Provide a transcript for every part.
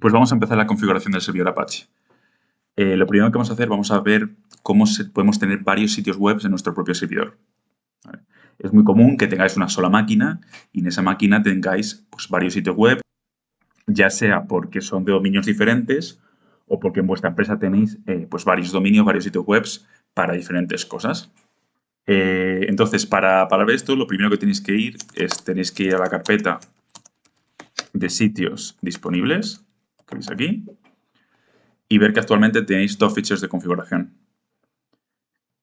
Pues vamos a empezar la configuración del servidor Apache. Lo primero que vamos a hacer, vamos a ver cómo podemos tener varios sitios web en nuestro propio servidor. ¿Vale? Es muy común que tengáis una sola máquina y en esa máquina tengáis pues, varios sitios web, ya sea porque son de dominios diferentes o porque en vuestra empresa tenéis pues varios dominios, varios sitios web para diferentes cosas. Entonces, para ver esto, lo primero que tenéis que ir a la carpeta de sitios disponibles, que veis aquí, y ver que actualmente tenéis dos ficheros de configuración.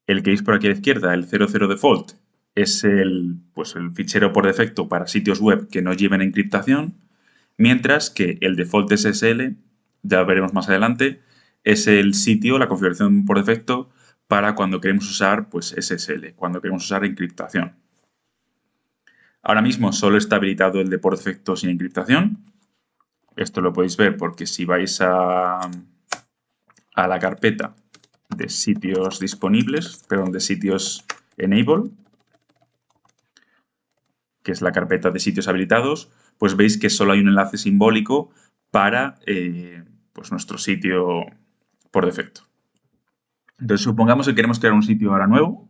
El que veis por aquí a la izquierda, el 00 default, es pues el fichero por defecto para sitios web que no lleven encriptación, mientras que el default SSL, ya veremos más adelante, es el sitio, la configuración por defecto para cuando queremos usar pues, SSL, cuando queremos usar encriptación. Ahora mismo solo está habilitado el de por defecto sin encriptación. Esto lo podéis ver porque si vais a la carpeta de sitios disponibles, perdón, de sitios enable, que es la carpeta de sitios habilitados, pues veis que solo hay un enlace simbólico para pues nuestro sitio por defecto. Entonces, supongamos que queremos crear un sitio ahora nuevo.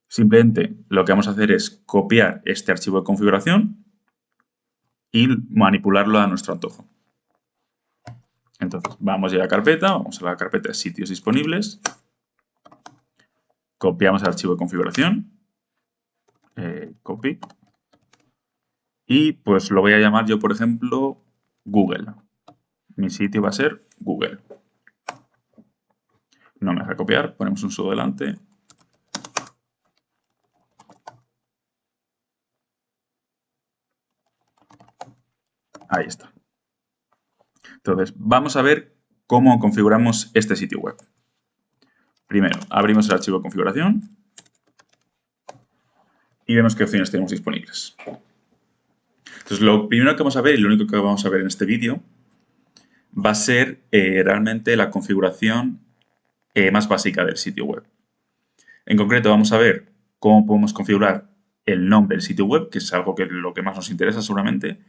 Simplemente lo que vamos a hacer es copiar este archivo de configuración y manipularlo a nuestro antojo. Entonces, vamos a la carpeta de sitios disponibles, copiamos el archivo de configuración, copy, y pues lo voy a llamar yo, por ejemplo, Google. Mi sitio va a ser Google. No me deja copiar, ponemos un sudo delante. Ahí está. Entonces, vamos a ver cómo configuramos este sitio web. Primero, abrimos el archivo de configuración y vemos qué opciones tenemos disponibles. Entonces, lo primero que vamos a ver y lo único que vamos a ver en este vídeo va a ser realmente la configuración más básica del sitio web. En concreto, vamos a ver cómo podemos configurar el nombre del sitio web, que es algo que lo que más nos interesa seguramente,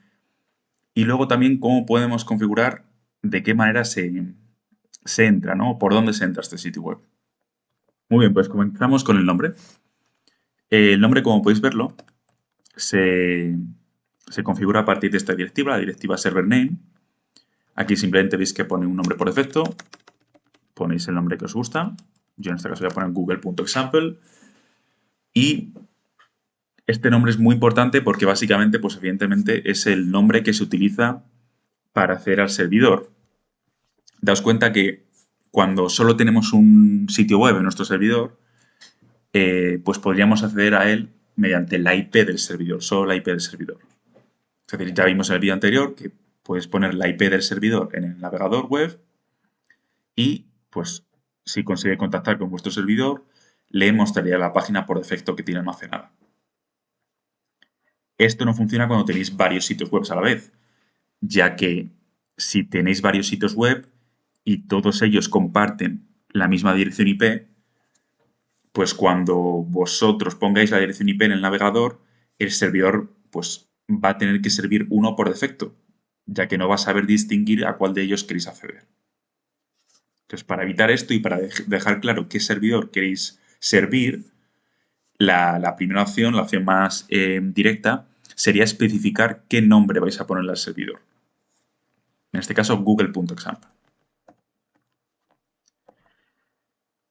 y luego también cómo podemos configurar de qué manera se entra, ¿no? Por dónde se entra este sitio web. Muy bien, pues comenzamos con el nombre. El nombre, como podéis verlo, se configura a partir de esta directiva, la directiva server name. Aquí simplemente veis que pone un nombre por defecto, ponéis el nombre que os gusta. Yo en este caso voy a poner google.example. Y este nombre es muy importante porque básicamente, pues evidentemente, es el nombre que se utiliza para acceder al servidor. Daos cuenta que cuando solo tenemos un sitio web en nuestro servidor, pues podríamos acceder a él mediante la IP del servidor, solo la IP del servidor. Es decir, ya vimos en el vídeo anterior que puedes poner la IP del servidor en el navegador web y, pues, si consigue contactar con vuestro servidor, le mostraría la página por defecto que tiene almacenada. Esto no funciona cuando tenéis varios sitios web a la vez, ya que si tenéis varios sitios web y todos ellos comparten la misma dirección IP, pues cuando vosotros pongáis la dirección IP en el navegador, el servidor pues, va a tener que servir uno por defecto, ya que no va a saber distinguir a cuál de ellos queréis acceder. Entonces, para evitar esto y para dejar claro qué servidor queréis servir, la primera opción, la opción más directa, sería especificar qué nombre vais a ponerle al servidor. En este caso, google.example.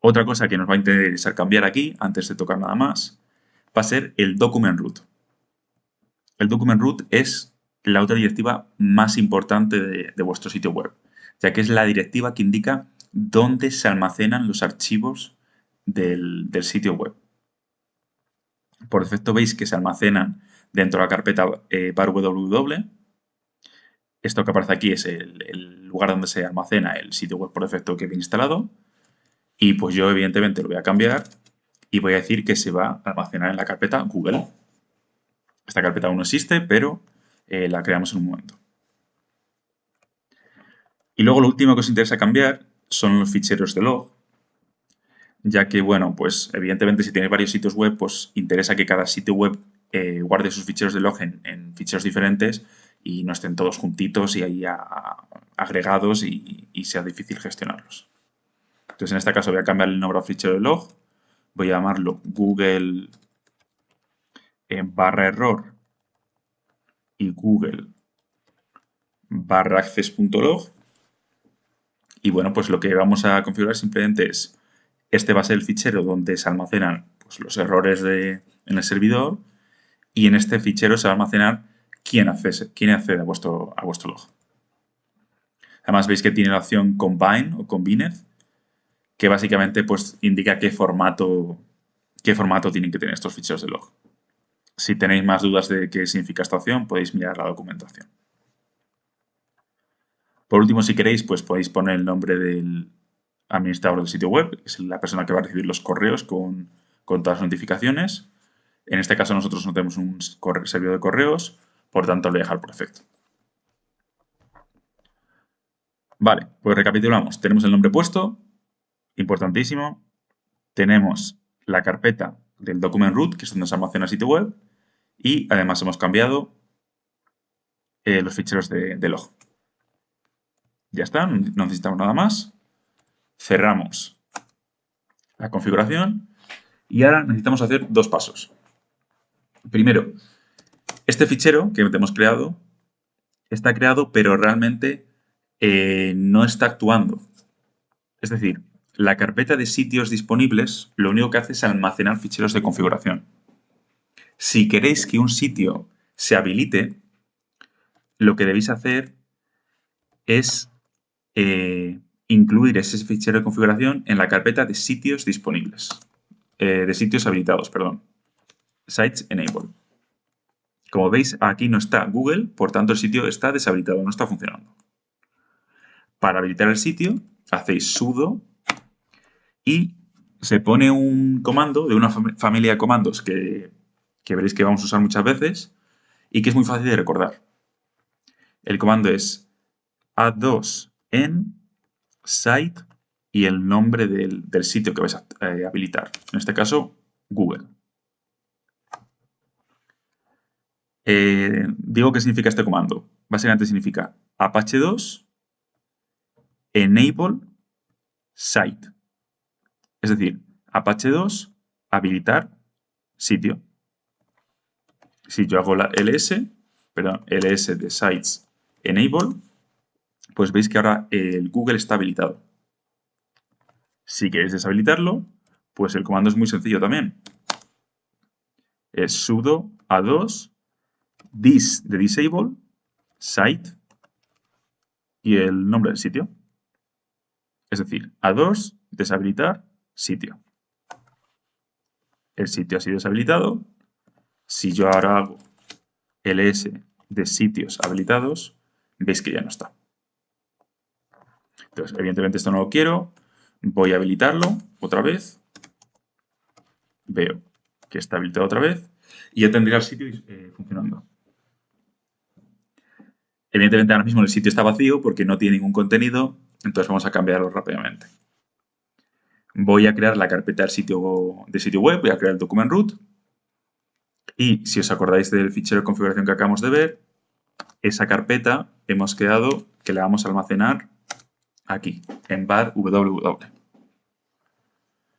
Otra cosa que nos va a interesar cambiar aquí, antes de tocar nada más, va a ser el document root. El document root es la otra directiva más importante de vuestro sitio web, ya que es la directiva que indica dónde se almacenan los archivos del sitio web. Por defecto veis que se almacenan dentro de la carpeta var www. Esto que aparece aquí es el lugar donde se almacena el sitio web por defecto que viene instalado. Y pues yo evidentemente lo voy a cambiar y voy a decir que se va a almacenar en la carpeta Google. Esta carpeta aún no existe, pero la creamos en un momento. Y luego lo último que os interesa cambiar son los ficheros de log, ya que, bueno, pues evidentemente si tenéis varios sitios web, pues interesa que cada sitio web guarde sus ficheros de log en ficheros diferentes y no estén todos juntitos y ahí agregados y sea difícil gestionarlos. Entonces, en este caso voy a cambiar el nombre al fichero de log, voy a llamarlo Google /error y Google /access.log. Y bueno, pues lo que vamos a configurar simplemente es, este va a ser el fichero donde se almacenan pues, los errores en el servidor, y en este fichero se va a almacenar quién accede a vuestro log. Además veis que tiene la opción Combine o Combined, que básicamente pues, indica qué formato tienen que tener estos ficheros de log. Si tenéis más dudas de qué significa esta opción, podéis mirar la documentación. Por último, si queréis, pues podéis poner el nombre del administrador del sitio web, que es la persona que va a recibir los correos con todas las notificaciones. En este caso nosotros no tenemos un servidor de correos, por tanto lo voy a dejar por defecto. Vale, pues recapitulamos. Tenemos el nombre puesto, importantísimo. Tenemos la carpeta del document root, que es donde se almacena el sitio web. Y además hemos cambiado los ficheros de log. Ya está, no necesitamos nada más. Cerramos la configuración y ahora necesitamos hacer dos pasos. Primero, este fichero que hemos creado está creado, pero realmente no está actuando. Es decir, la carpeta de sitios disponibles lo único que hace es almacenar ficheros de configuración. Si queréis que un sitio se habilite, lo que debéis hacer es incluir ese fichero de configuración en la carpeta de sitios disponibles. De sitios habilitados, perdón. Sites Enable. Como veis, aquí no está Google, por tanto el sitio está deshabilitado, no está funcionando. Para habilitar el sitio, hacéis sudo y se pone un comando de una familia de comandos que veréis que vamos a usar muchas veces y que es muy fácil de recordar. El comando es add2 en site y el nombre del sitio que vais a habilitar. En este caso, Google. Digo qué significa este comando. Básicamente significa Apache 2 enable site. Es decir, Apache 2 habilitar sitio. Si yo hago la ls de sites enable, pues veis que ahora el Google está habilitado. Si queréis deshabilitarlo, pues el comando es muy sencillo también. Es sudo a2 dis de disable site y el nombre del sitio. Es decir, a2 deshabilitar sitio. El sitio ha sido deshabilitado. Si yo ahora hago ls de sitios habilitados, veis que ya no está. Entonces, evidentemente esto no lo quiero. Voy a habilitarlo otra vez. Veo que está habilitado otra vez. Y ya tendría el sitio funcionando. Evidentemente ahora mismo el sitio está vacío porque no tiene ningún contenido. Entonces vamos a cambiarlo rápidamente. Voy a crear la carpeta de sitio web. Voy a crear el document root. Y si os acordáis del fichero de configuración que acabamos de ver, esa carpeta hemos quedado que la vamos a almacenar aquí, en var www.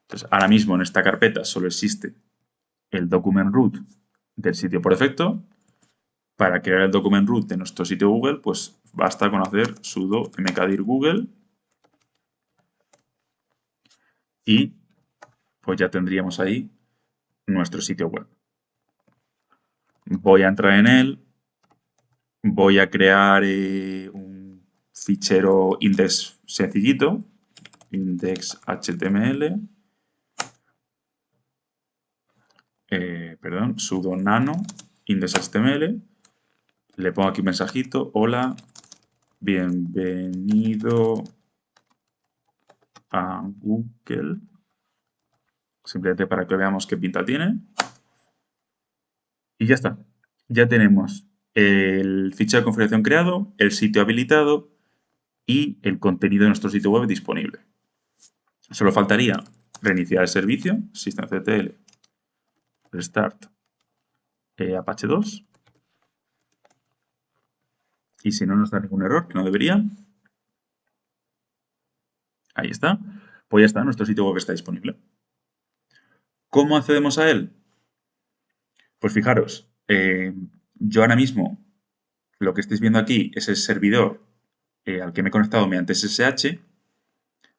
Entonces, ahora mismo en esta carpeta solo existe el document root del sitio por defecto. Para crear el document root de nuestro sitio Google, pues basta con hacer sudo mkdir google y pues ya tendríamos ahí nuestro sitio web. Voy a entrar en él, voy a crear un fichero index sencillito, index.html, sudo nano index.html, le pongo aquí un mensajito, hola, bienvenido a Google, simplemente para que veamos qué pinta tiene. Y ya está. Ya tenemos el fichero de configuración creado, el sitio habilitado y el contenido de nuestro sitio web disponible. Solo faltaría reiniciar el servicio, systemctl, restart Apache 2. Y si no nos da ningún error, que no debería, ahí está, pues ya está, nuestro sitio web está disponible. ¿Cómo accedemos a él? Pues fijaros, yo ahora mismo lo que estáis viendo aquí es el servidor al que me he conectado mediante SSH.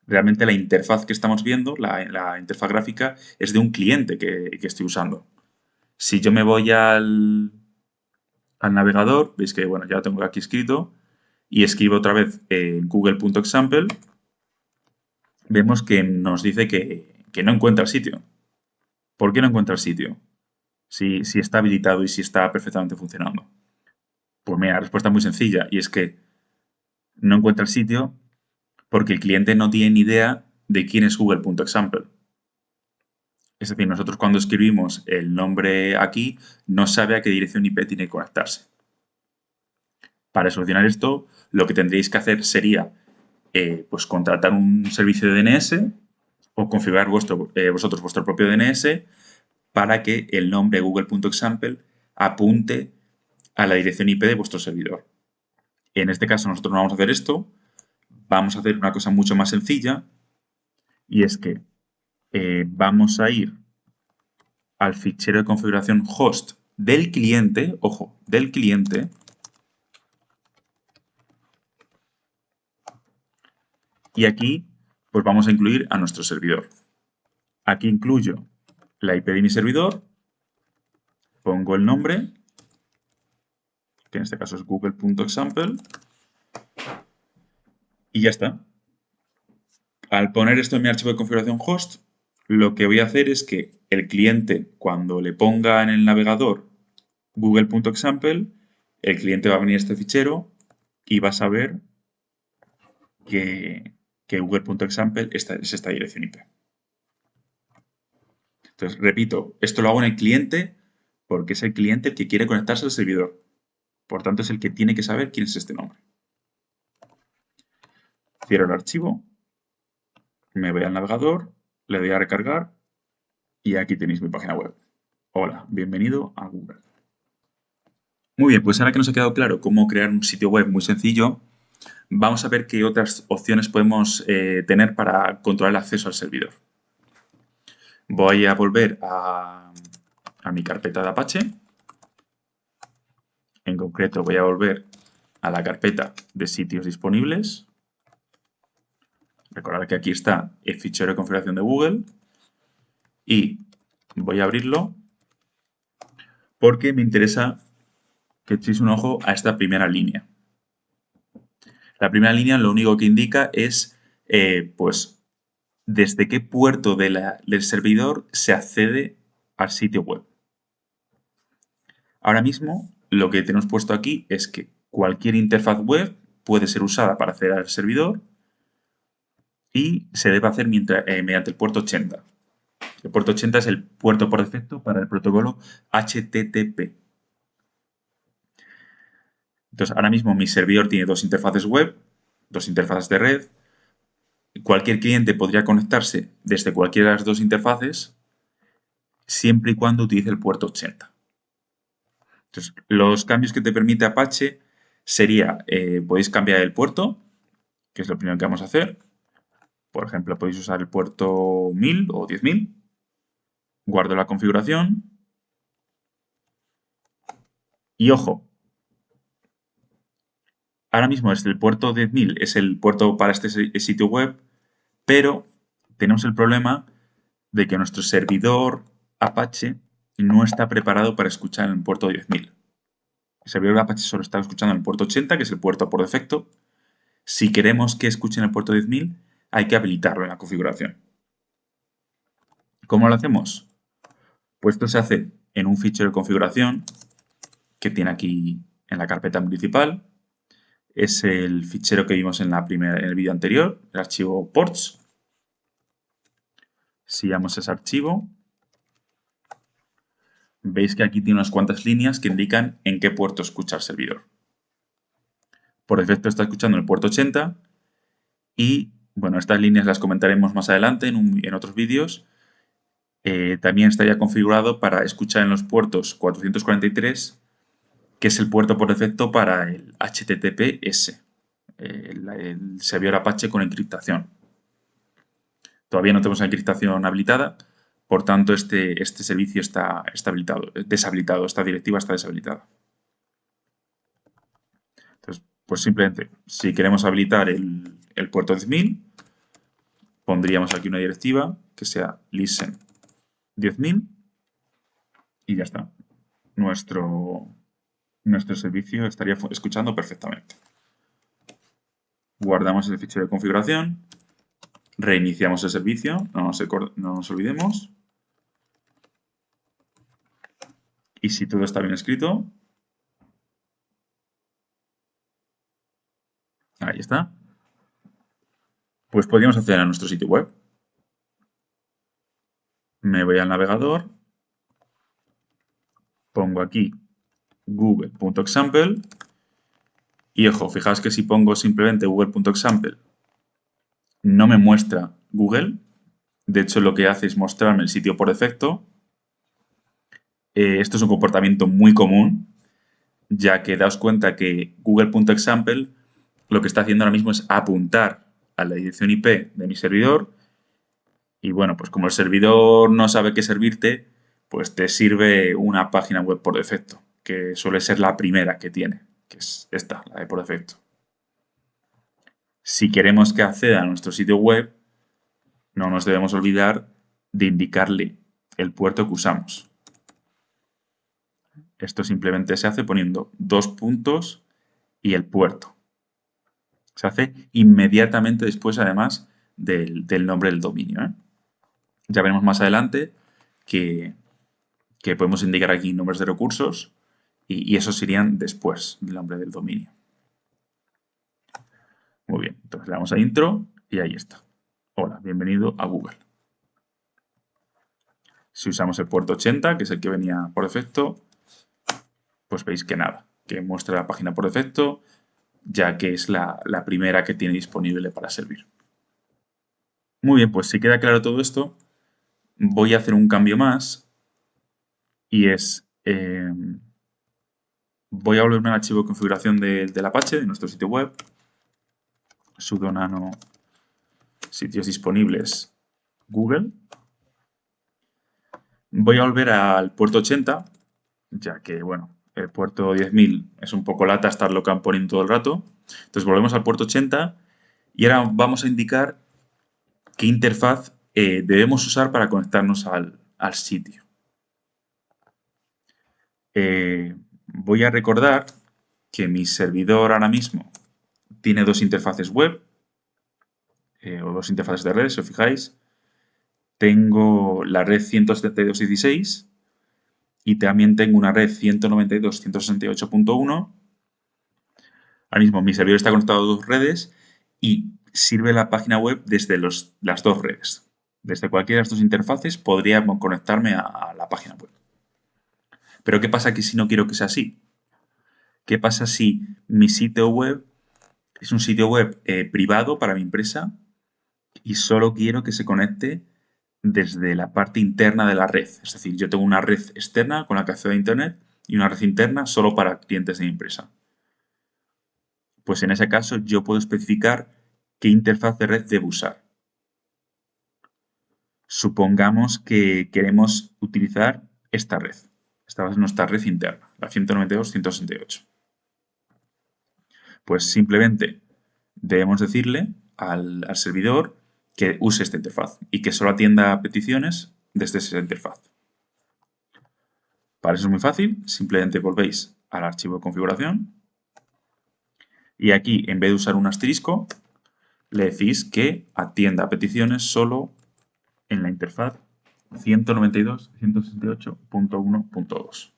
Realmente la interfaz que estamos viendo, la interfaz gráfica, es de un cliente que estoy usando. Si yo me voy al navegador, veis que bueno, ya lo tengo aquí escrito, y escribo otra vez google.example, vemos que nos dice que no encuentra el sitio. ¿Por qué no encuentra el sitio? Si está habilitado y si está perfectamente funcionando. Pues mira, la respuesta es muy sencilla, y es que no encuentra el sitio porque el cliente no tiene ni idea de quién es google.example. Es decir, nosotros cuando escribimos el nombre aquí, no sabe a qué dirección IP tiene que conectarse. Para solucionar esto, lo que tendríais que hacer sería pues contratar un servicio de DNS o configurar vosotros vuestro propio DNS para que el nombre google.example apunte a la dirección IP de vuestro servidor. En este caso nosotros no vamos a hacer esto, vamos a hacer una cosa mucho más sencilla y es que vamos a ir al fichero de configuración host del cliente, ojo, del cliente, y aquí pues vamos a incluir a nuestro servidor. Aquí incluyo la IP de mi servidor, pongo el nombre, que en este caso es google.example, y ya está. Al poner esto en mi archivo de configuración host, lo que voy a hacer es que el cliente, cuando le ponga en el navegador google.example, el cliente va a venir a este fichero y va a saber que google.example es esta dirección IP. Entonces, repito, esto lo hago en el cliente porque es el cliente el que quiere conectarse al servidor. Por tanto, es el que tiene que saber quién es este nombre. Cierro el archivo, me voy al navegador, le doy a recargar y aquí tenéis mi página web. Hola, bienvenido a Google. Muy bien, pues ahora que nos ha quedado claro cómo crear un sitio web muy sencillo, vamos a ver qué otras opciones podemos tener para controlar el acceso al servidor. Voy a volver a mi carpeta de Apache. En concreto voy a volver a la carpeta de sitios disponibles. Recordad que aquí está el fichero de configuración de Google. Y voy a abrirlo porque me interesa que echéis un ojo a esta primera línea. La primera línea lo único que indica es pues desde qué puerto del servidor se accede al sitio web. Ahora mismo lo que tenemos puesto aquí es que cualquier interfaz web puede ser usada para acceder al servidor y se debe hacer mediante el puerto 80. El puerto 80 es el puerto por defecto para el protocolo HTTP. Entonces, ahora mismo mi servidor tiene dos interfaces web, dos interfaces de red. Cualquier cliente podría conectarse desde cualquiera de las dos interfaces siempre y cuando utilice el puerto 80. Entonces, los cambios que te permite Apache sería, podéis cambiar el puerto, que es lo primero que vamos a hacer. Por ejemplo, podéis usar el puerto 1000 o 10000. Guardo la configuración. Y ojo, ahora mismo el puerto 10000 es el puerto para este sitio web, pero tenemos el problema de que nuestro servidor Apache no está preparado para escuchar en el puerto 10000. El servidor Apache solo está escuchando en el puerto 80, que es el puerto por defecto. Si queremos que escuche en el puerto 10000, hay que habilitarlo en la configuración. ¿Cómo lo hacemos? Pues esto se hace en un fichero de configuración que tiene aquí en la carpeta principal. Es el fichero que vimos en el vídeo anterior, el archivo ports. Si damos ese archivo, veis que aquí tiene unas cuantas líneas que indican en qué puerto escucha el servidor. Por defecto está escuchando en el puerto 80 y, bueno, estas líneas las comentaremos más adelante en otros vídeos. También está ya configurado para escuchar en los puertos 443 que es el puerto por defecto para el HTTPS, el servidor Apache con encriptación. Todavía no tenemos la encriptación habilitada, por tanto este servicio está deshabilitado, esta directiva está deshabilitada. Entonces, pues simplemente, si queremos habilitar el puerto 10.000, pondríamos aquí una directiva que sea listen 10.000 y ya está. Nuestro servicio estaría escuchando perfectamente. Guardamos el fichero de configuración, reiniciamos el servicio, no nos olvidemos. Y si todo está bien escrito, ahí está, pues podríamos acceder a nuestro sitio web. Me voy al navegador, pongo aquí google.example y ojo, fijaos que si pongo simplemente google.example no me muestra Google. De hecho, lo que hace es mostrarme el sitio por defecto. Esto es un comportamiento muy común, ya que daos cuenta que google.example lo que está haciendo ahora mismo es apuntar a la dirección IP de mi servidor y bueno, pues como el servidor no sabe qué servirte, pues te sirve una página web por defecto, que suele ser la primera que tiene, que es esta, la de por defecto. Si queremos que acceda a nuestro sitio web, no nos debemos olvidar de indicarle el puerto que usamos. Esto simplemente se hace poniendo 2 puntos y el puerto. Se hace inmediatamente después, además, del nombre del dominio, ¿eh? Ya veremos más adelante que podemos indicar aquí nombres de recursos y esos irían después del nombre del dominio. Muy bien, entonces le damos a intro y ahí está. Hola, bienvenido a Google. Si usamos el puerto 80, que es el que venía por defecto, pues veis que nada, que muestra la página por defecto, ya que es la primera que tiene disponible para servir. Muy bien, pues si queda claro todo esto, voy a hacer un cambio más y es, voy a volverme al archivo de configuración del Apache, de nuestro sitio web, sudo nano sitios disponibles Google. Voy a volver al puerto 80, ya que, bueno, el puerto 10.000 es un poco lata estarlo poniendo todo el rato. Entonces volvemos al puerto 80 y ahora vamos a indicar qué interfaz debemos usar para conectarnos al sitio. Voy a recordar que mi servidor ahora mismo tiene dos interfaces web, o dos interfaces de redes, si os fijáis. Tengo la red 172.16 y también tengo una red 192.168.1. Ahora mismo mi servidor está conectado a dos redes y sirve la página web desde las dos redes. Desde cualquiera de estas dos interfaces podría conectarme a la página web. Pero ¿qué pasa aquí si no quiero que sea así? ¿Qué pasa si mi sitio web es un sitio web privado para mi empresa y solo quiero que se conecte desde la parte interna de la red? Es decir, yo tengo una red externa con la que accedo a Internet y una red interna solo para clientes de mi empresa. Pues en ese caso yo puedo especificar qué interfaz de red debo usar. Supongamos que queremos utilizar esta red. Esta es nuestra red interna, la 192.168. Pues simplemente debemos decirle al servidor que use esta interfaz y que solo atienda peticiones desde esa interfaz. Para eso es muy fácil, simplemente volvéis al archivo de configuración y aquí, en vez de usar un asterisco, le decís que atienda peticiones solo en la interfaz 192.168.1.2.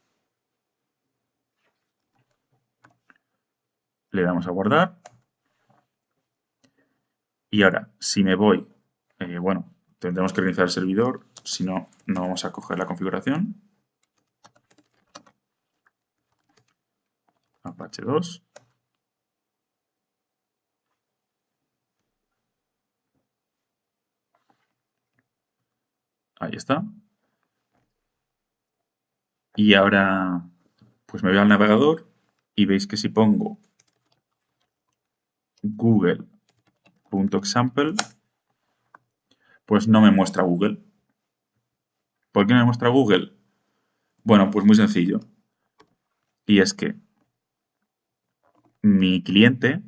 Le damos a guardar. Y ahora, si me voy, bueno, tendremos que reiniciar el servidor, si no, no vamos a coger la configuración. Apache 2. Ahí está. Y ahora Pues me voy al navegador y veis que si pongo google.example, pues no me muestra Google. ¿Por qué no me muestra Google? Bueno, pues muy sencillo. Y es que mi cliente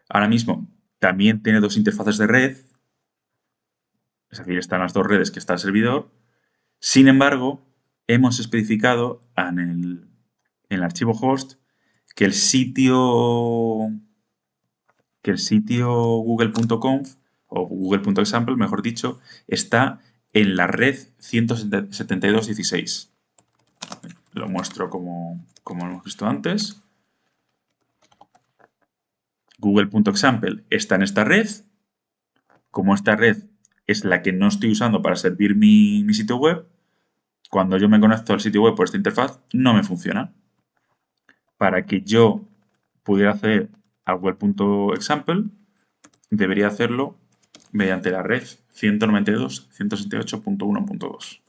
ahora mismo también tiene dos interfaces de red, es decir, están las dos redes que está el servidor. Sin embargo, hemos especificado en el archivo host que el sitio google.conf o google.example, mejor dicho, está en la red 172.16. Lo muestro como lo hemos visto antes. Google.example está en esta red. Como esta red es la que no estoy usando para servir mi sitio web, cuando yo me conecto al sitio web por esta interfaz, no me funciona. Para que yo pudiera acceder al web.example, debería hacerlo mediante la red 192.168.1.2.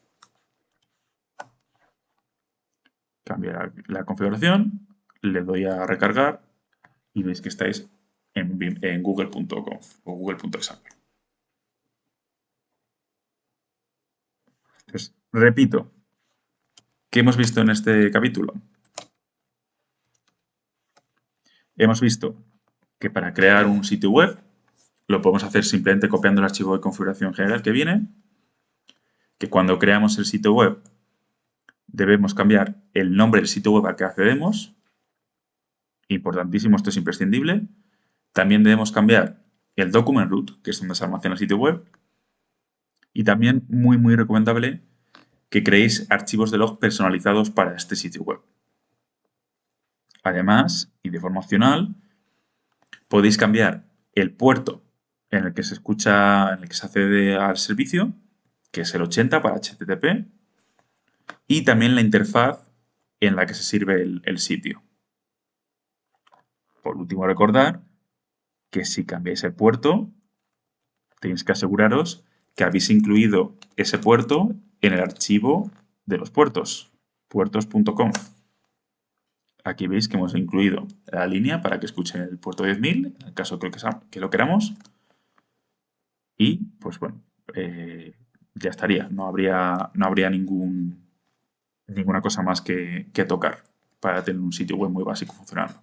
Cambiar la configuración, le doy a recargar y veis que estáis en google.conf o google.example. Entonces, repito, ¿qué hemos visto en este capítulo? Hemos visto que para crear un sitio web lo podemos hacer simplemente copiando el archivo de configuración general que viene, que cuando creamos el sitio web debemos cambiar el nombre del sitio web al que accedemos, importantísimo, esto es imprescindible. También debemos cambiar el document root, que es donde se almacena el sitio web, y también muy recomendable que creéis archivos de log personalizados para este sitio web. Además, y de forma opcional, podéis cambiar el puerto en el que se accede al servicio, que es el 80 para HTTP, y también la interfaz en la que se sirve el sitio. Por último, recordar que si cambiáis el puerto, tenéis que aseguraros que habéis incluido ese puerto en el archivo de los puertos, puertos.conf. Aquí veis que hemos incluido la línea para que escuche el puerto 10.000, en el caso que lo queramos. Y, pues bueno, ya estaría. No habría ninguna cosa más que tocar para tener un sitio web muy básico funcionando.